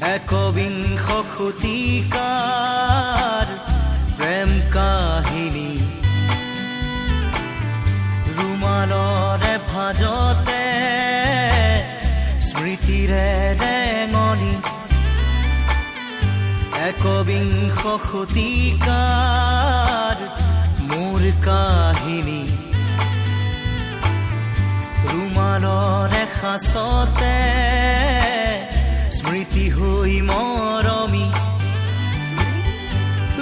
একবিংশ শতিকাৰ প্ৰেম কাহিনী ৰুমালৰে ভাজতে স্মৃতিৰে ৰেঙনি একবিংশ শতিকাৰ মোৰ কাহিনী ৰুমালৰে সাঁচতে স্মৃতি হৈ মৰমি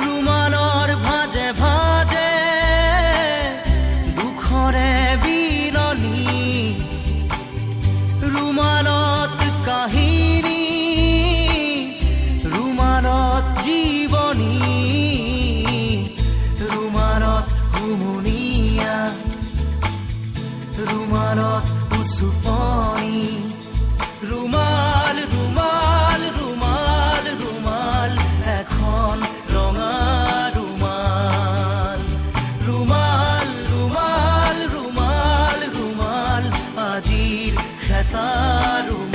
ৰুমালৰ ভাজে ভাজে দুখৰে বিৰণি ৰুমালত কাহিনী ৰুমালত জীৱনী ৰুমালত হুমুনিয়া ৰুমালত উচুপনি ৰুমাল ৰুমাল ৰুমাল ৰুমাল এখন ৰঙা ৰুমাল ৰুমাল ৰুমাল ৰুমাল ৰুমাল আজিৰ খেতা ৰুমাল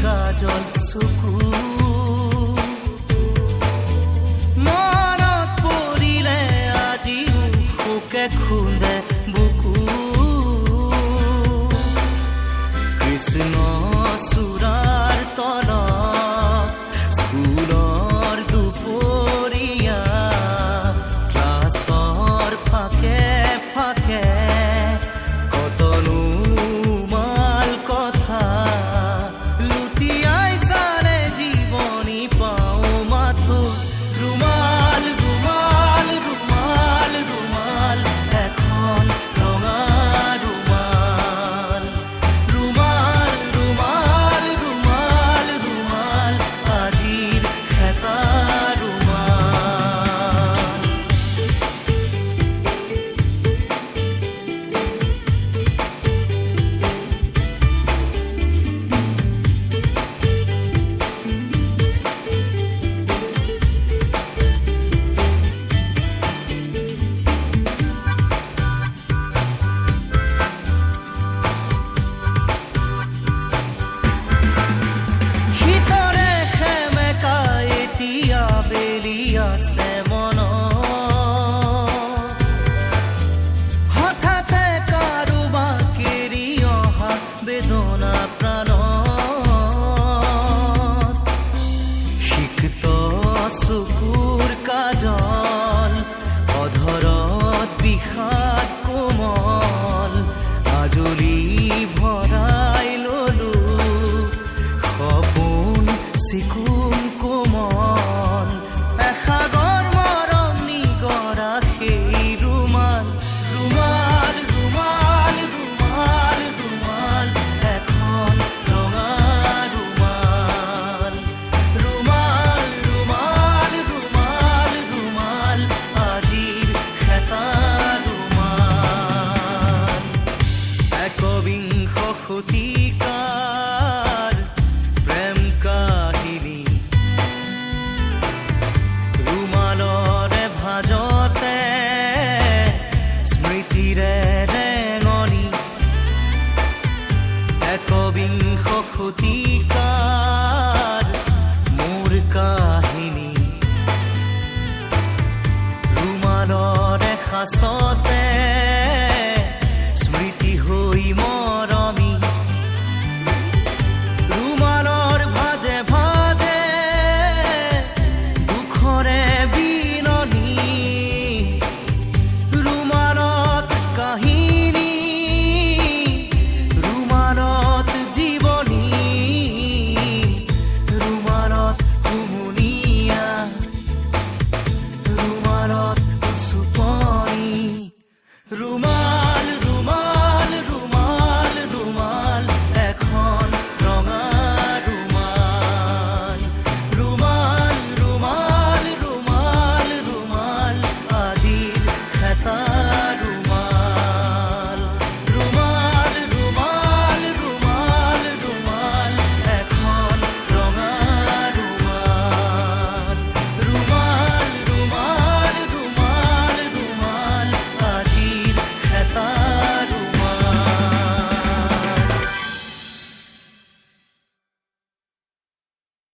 কাজল চকু মনত পৰিলে আজিও শোকে খুন্দে বুকু কৃষ্ণ চূড়াৰ তলত স্কুলৰ দুপৰীয়া ক্লাছৰ ফাকে ফাকে কতনো মাল কথা ৰুমাল ৰুমাল ৰুমাল ৰুমাল এখন ৰঙা ৰুমাল ৰুমাল ৰুমাল ৰুমাল ৰুমাল আজিৰ খেতা আছে মন হঠাতে কাৰোবাক এৰি অহা বেদনা প্ৰাণত সিক্ত চকুৰ কাজল অধৰত বিষাদ কোমল আজলি ভৰাই ললো সপোন চিকু